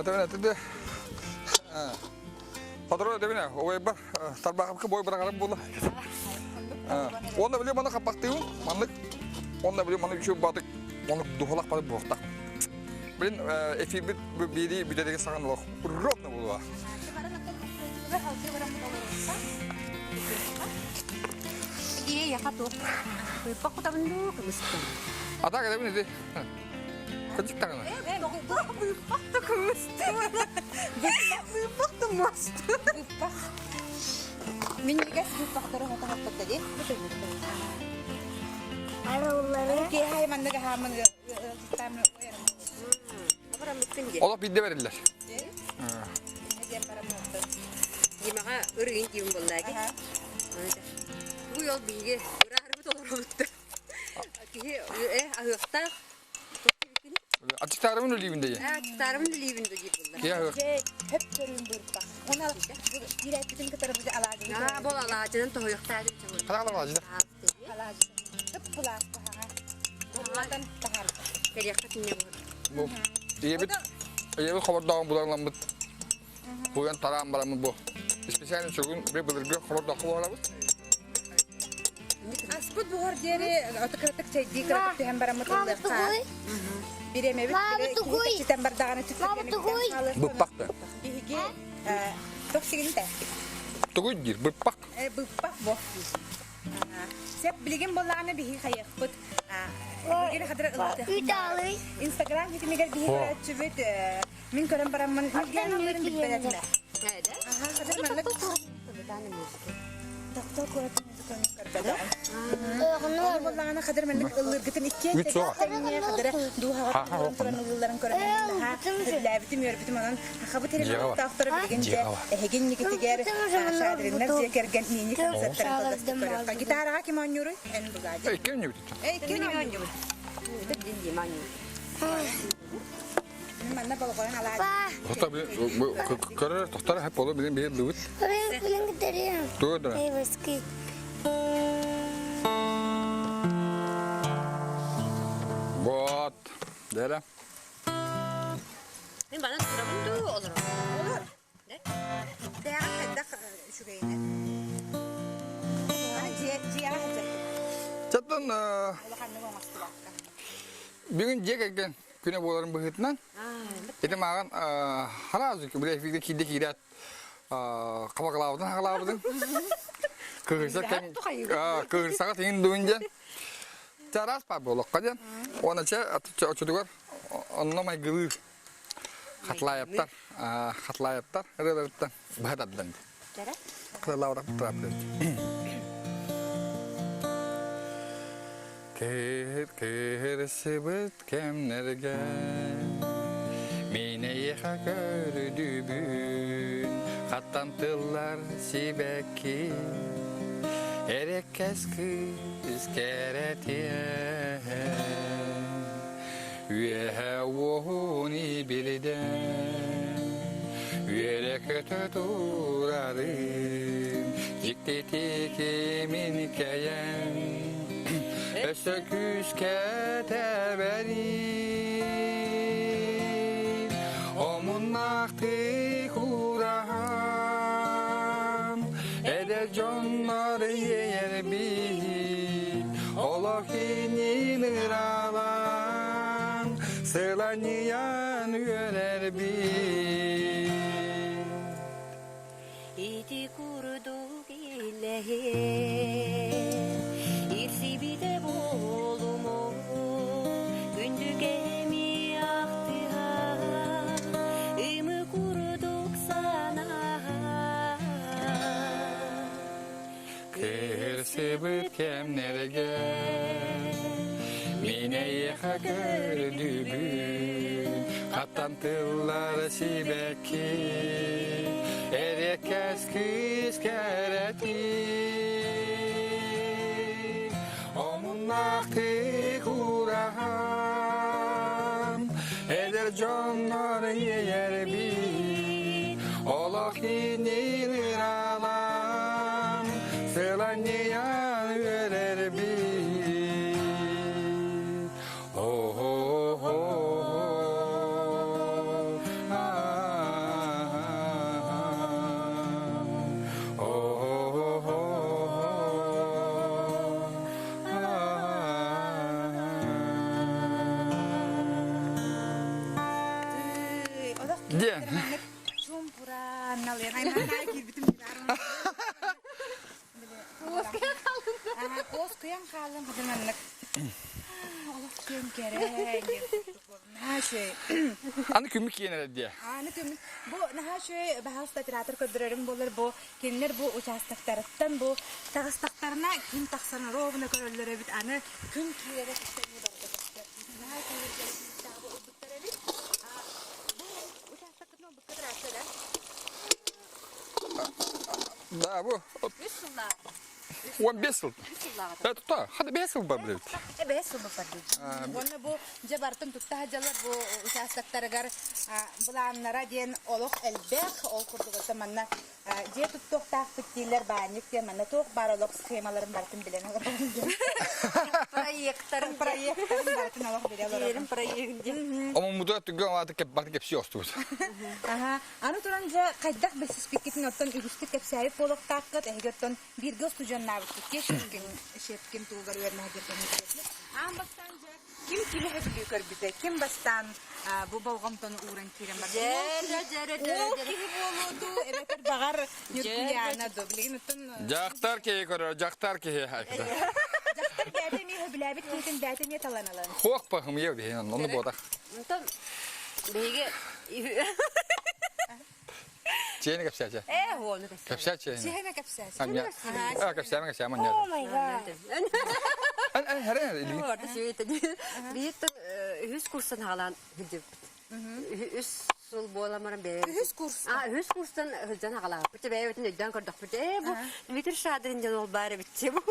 Speaker 4: Табина тиде. Фадро табина, ой бар, тарбакка бой барагарып була. Онда биле мана капактыйм, манлык. Онда биле мана күчү батык, оны духалак барып бохта. Билин эфир бит бири бидеге саган лох. Ровно була.
Speaker 1: Iya, katu. Pak kita bendu ke mesin.
Speaker 4: Ada kada bini deh. Kecik tangan.
Speaker 1: Pak tuh ke mesin. Pak tuh mas. Pak. Mini guys, pak terus apa tadi? Halo, oke, hai mana ke haman kita apa rambutnya?
Speaker 4: Allah bide verirler.
Speaker 5: Gimana uring kim lagi? Bu yol bilgi, harbi dolarımdı. Ki ahıqta.
Speaker 4: Açık tarımın livinde ya.
Speaker 5: Açık tarımın livinde gibi bunlar.
Speaker 4: Ya.
Speaker 1: Hep görün burada. Onu alıp direkt bizim tarafımızı alacağız.
Speaker 5: Ha, bol alacağın toyuqta dedim.
Speaker 4: Kadar alacağız.
Speaker 1: Alacağız. Hep bular. Bunlardan tahar.
Speaker 5: Keliyakta ne bu?
Speaker 4: Bu. İyi bir haber dağın bularlan bit. Bu yan tarağın baramı bu. Spesialin çoğun bir bılırgı haber dağı var mı?
Speaker 1: Asput buhar deri otokratik çaydi kratik hem baramı tırlıkta. Bir mevcut bir September dağını tüketelim.
Speaker 4: Bıpak da.
Speaker 1: Bihigi toksiyinde.
Speaker 4: Tuguydur bıpak.
Speaker 1: Bıpak bu. Sep bilgin bollarını bihi kayak put. Bilgin kadar ılıtı. Instagram hiç mi gel bihi kadar çubit. Min körem baramın ilgilenmelerin bitbeletine.
Speaker 5: Evet.
Speaker 1: Aha kadar manlık. Doktor kuratın kadar. Bollarını kadar manlık ılırgıtın iki. Kadar duha kadar ılırların körem. Ha bilabitim yorbitim onun. Kabı telefon doktora bilgince. Hegin nikitiger. Şadrinler zekergen ninik satır. Gitar hakim oynuyor. En bugadı.
Speaker 4: Kim oynuyor?
Speaker 1: Kim oynuyor?
Speaker 5: Dinleyeyim anne.
Speaker 1: Mana balkonun alacak.
Speaker 4: Hatta bu karar doktor hep olur bilen bir duit.
Speaker 15: Bilang gitarnya.
Speaker 4: Tuh dah.
Speaker 15: Meski.
Speaker 4: Buat. Dera.
Speaker 5: Ini bana sudah bentuk olur.
Speaker 1: Olur. Değer kadar şu gayne. Hani ciğer hacı.
Speaker 4: Zaten
Speaker 1: Allah kanı olmaz kulakta.
Speaker 4: bir gün cek güne boğuların bıhıtından. Itu makan harazı ki bile fikri kidat kabaklavdan hakalavdan. Kırsak tingin duyunca. Caras pa bolok kajan. Ona çocuklar onunla gılı hatlayaptar. Hatlayaptar. Rılarıptan bahadaddan.
Speaker 5: Caras?
Speaker 4: Kılavrak traplar. Kır sıvıt kemlerge Mine yıka gördü bün Kattantılar sibeki Erek keskız keretiye Üyehe vuhuni bilden Üyere kötü durarım Cikteti kimin keyen Ösöküz keteberin Omun nakti kuran Eder canları yer bil Ola kinil alan Sılaniyan üyeler bil
Speaker 5: İti kurduk ilehe İrsi bir de bolumu Gündü gemi aktı ha Imı kurduk sana
Speaker 4: Kır sıvıt kemlerge Mine yıka gördü bün Kattantılar sibeki Erek keskız kereti Omun nakti kuran Eder canlar yer bil Ola kinir alan Sılaniyan üyeler bil Oh oh oh Diyen.
Speaker 1: Çumpura nalir. Ay ben girdim. Koz kıyan kaldım kıdırmanlık. Allah kıyım kere. Ha şey.
Speaker 4: Anı kümük yenir diye.
Speaker 1: Anı kümük. Bu naha şey bahasta teatr kördürürüm bolur bu. Kimler bu uçastaklarından bu tağıstaklarına kim taksana robuna körüllere bit anı küm kiyerek istemiyor da. Naha kiyerek istemiyor da. Bu uçastaklarına bu kadar aşağıda.
Speaker 4: Da bu.
Speaker 1: 100 yıllar.
Speaker 4: 15 yıl. Evet tuta. Hadi 5 yıl var bile.
Speaker 1: 5 yıl var. Bunu bu jabartın tutta hajalar bu uçastaklar gar bulanlara diyen oluk elbek ol kurduk zamanla je tuttuk taktikler banyak diye manna tok barolog skemaların bartın bilen proyektlerin bartın Allah bilir. Yerim proyekt.
Speaker 4: Ama muda tügü ama baktık hepsi yoktu.
Speaker 1: Aha, anu turanca kaydak besis pikitin ottan ügüstük kepsayı polok takkat ehgerton bir göz tujan navıktık. Şefkin tuğgar verme hagerton hizmetli. Am bastanca kim kili hepli körbüte, kim bastan bu balgamtonu uğran kirim var. Jere. O kimi boludu, evet bağır yurtuyana doblegin ottan.
Speaker 4: Jaktar ki görür, jaktar ki hakikaten.
Speaker 1: Jaktar bätemi höbläbit kitin bätemi talanalan.
Speaker 4: Hok bakım yev diye onu bodak.
Speaker 5: Ondan bege
Speaker 4: Çeyni kapsaça.
Speaker 5: onu
Speaker 4: Kapsaça çeyni.
Speaker 1: Çehme kapsas.
Speaker 4: Anya. Kapsa man
Speaker 5: Oh my god.
Speaker 4: An her ilmi.
Speaker 5: Orada şey dedi. Bir hüs kursan halan gidip. Hüs sul bolamaran be.
Speaker 1: Hüs kurs.
Speaker 5: Hüs kursan hüzden halan. Bir de evet neden kırdık bir de bu bitir şadırınca ol bari bitti bu.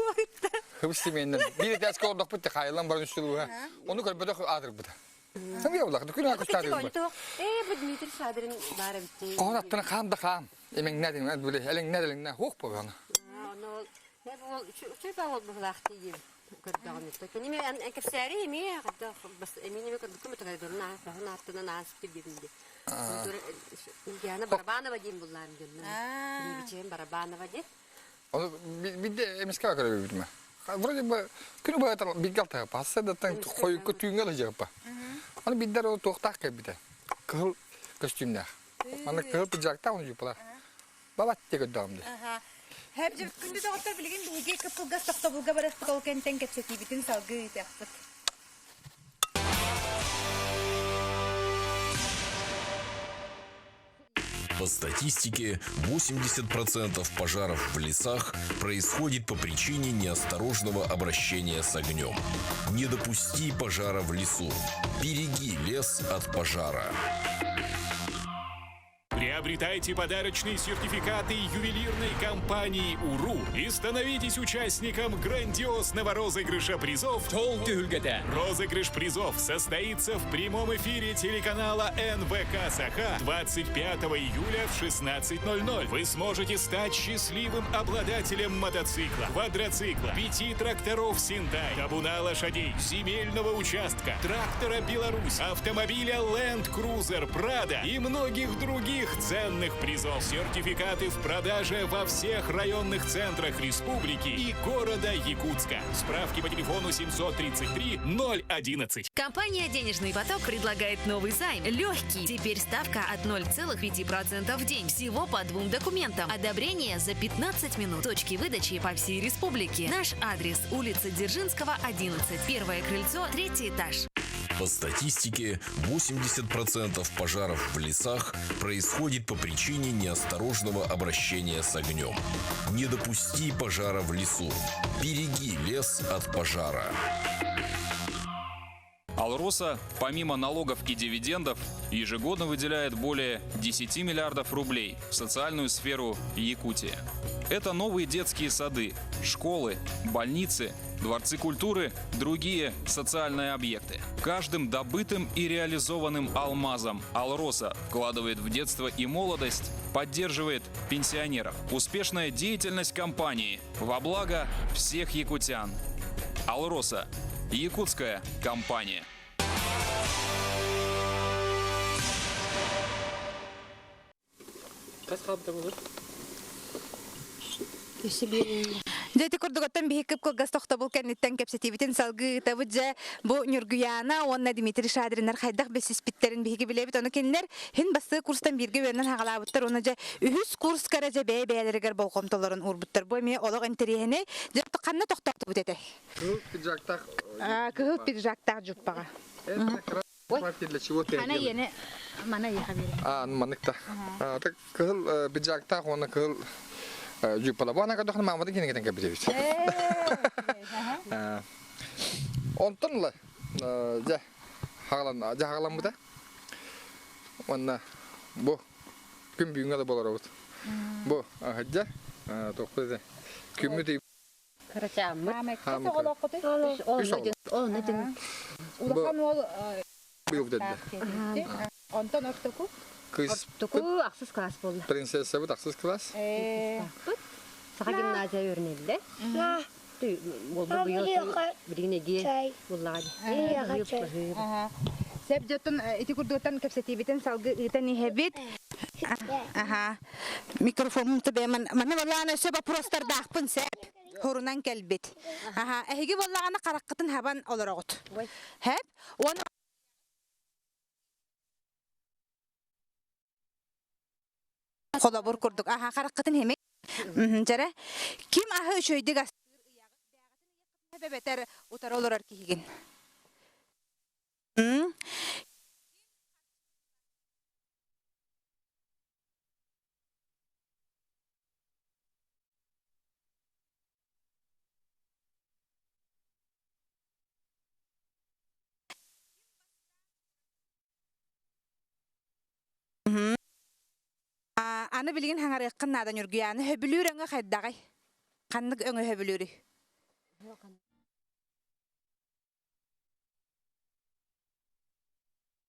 Speaker 4: Hıbısı menden. Bir ders koyduk bitti haylan barın üstü ha. Onu kör bedok adır bitti. Tabii ya ulan dükkan akış tadı.
Speaker 5: Bu bitir şadırın bari bitti.
Speaker 4: Qonattını qanda qam. Emen ne deyin böyle elin ne delin ne hok bu bana.
Speaker 5: Onu ne bu şu bağ oldu vakti gibi. Kırdığı işte. Nime en kefsari mi? Hatta bas eminim ki bu kadar durna. Daha hattına nasip gidildi. Yani barabana vadin bunlar gönlüm. Bir biçim barabana vadin.
Speaker 4: Onu bir de emiska kadar bilmem. Burada bu günü bu kadar bir galta passa da tan koyu kötüğün alacak pa. Onu bir de o tohtak gibi bir de. Kıl kostümler. Onu kıl pijakta onu yapılar. Babat tek damdı.
Speaker 1: Hep günde de orta bilgin bilgi kapılga sakta bulga barış kalken tenketseti bitin salgı yaptık.
Speaker 13: По статистике, 80% пожаров в лесах происходит по причине неосторожного обращения с огнем. Не допусти пожара в лесу. Береги лес от пожара.
Speaker 9: Приобретайте подарочные сертификаты ювелирной компании «Уру» и становитесь участником грандиозного розыгрыша призов. Розыгрыш призов состоится в прямом эфире телеканала НВК «Саха» 25 июля в 16:00. Вы сможете стать счастливым обладателем мотоцикла, квадроцикла, 5 тракторов «Синтай», табуна лошадей, земельного участка, трактора «Беларусь», автомобиля Land Cruiser Prado и многих других ценных призов. Сертификаты в продаже во всех районных центрах республики и города Якутска. Справки по телефону 733-011.
Speaker 14: Компания «Денежный поток» предлагает новый займ. Легкий. Теперь ставка от 0,5% в день. Всего по 2 документам. Одобрение за 15 минут. Точки выдачи по всей республике. Наш адрес: улица Дзержинского, 11. Первое крыльцо, 3-й этаж.
Speaker 13: По статистике, 80% пожаров в лесах происходит по причине неосторожного обращения с огнем. Не допусти пожара в лесу. Береги лес от пожара.
Speaker 6: Алроса, помимо налогов и дивидендов, ежегодно выделяет более 10 миллиардов рублей в социальную сферу Якутии. Это новые детские сады, школы, больницы, дворцы культуры, другие социальные объекты. Каждым добытым и реализованным алмазом Алроса вкладывает в детство и молодость, поддерживает пенсионеров. Успешная деятельность компании во благо всех якутян. Алроса. Якутская компания.
Speaker 1: Дәйті күрдігіттен бейкіп көлгас тоқта бұл кәнеттен кәпсетебетін салғы табыт жа бұл нүргүйяна, онна Дмитрий Шадринар қайдақ бәсіз біттерін бейгі білебіт. Оны кенілер, хен басы курстан бірге өйінен хағалабыттар. Оны жа үхіс курс кәрі жа бәй-бәйлерігер бол қомталарын урбыттар. Бой ме олық интерейіне жақты қанна тоқтақты бұд әті? Кығыл пиджактақ жұппаға. Хана ені мана еға берем.
Speaker 4: Манықта. Кығыл пиджактақ, оны кығыл Жупала, бана кадохна мамада кине кетен капитевич. Онтон ла, жа хагалан буда. Онна бу күн бүгүнгө да болор абыт. Бу хаджа токпеде. Күмүдей.
Speaker 1: Карачамы. Улахан ол Онтон октоку.
Speaker 5: Октоку аксыз класс болду.
Speaker 4: Принцесса бут аксыз класс.
Speaker 5: Саха гимназия өрнелде. Болду бүйөтүн биринеге буллагы.
Speaker 1: Сеп жотун ити курдуттан кепсетибитен салгы итен ихебит. Микрофонум тебе мана баллана сөп простар дахпын сеп. Хорунан келбит. Эһиги баллагана караккытын хабан олорогут. Хеп, оны Қолабыр көрдік. Қараққытын хемек. Жара, ким ахы үшөйдік астыр ұяғы бәбәтер ұтар олар кейген. Аны билген хаңарыққын надан үргияны хөбілür өңі қайдағай. Қаннық өңі хөбілүрі.